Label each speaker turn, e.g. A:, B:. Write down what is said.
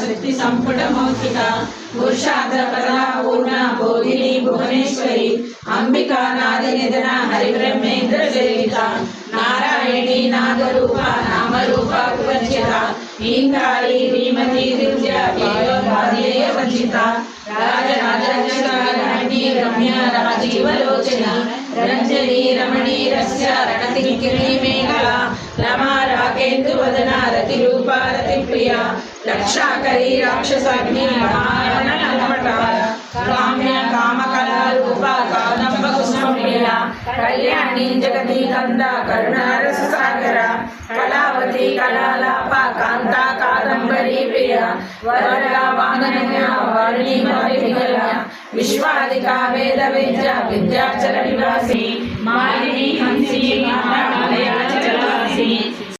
A: शक्ति संपुट मौखिक पुरुषार्थपदा पूर्ण बोधिनी भुवनेश्वरी अंबिका नादि निधन हरिब्रह्मेन्द्र सेविता नारायणी नादरूपा नामरूपा विवर्जिता ईंद्राणी श्रीमती दिव्या ध्येय वंचिता राजराजलक्ष्मी रम्य राजीवलोचनी रंजनी रमणी रस्य रणतिकिरी मेखला रमा राकेन्दुवदना रतिरूपा रतिप्रिया रक्षाकरी राक्षसाग्नि काम्य कामकला रूपा कादम्ब कुसुमप्रिया कल्याणी जगती कंदा करुणारस सागरा कलावती कलालापा कांता कादंबरी प्रिया वरदा वाहनन्या वारुणी मालिनिगला विश्वादिका वेद विद्या विद्याचल निवासी मालिनी हंसिनी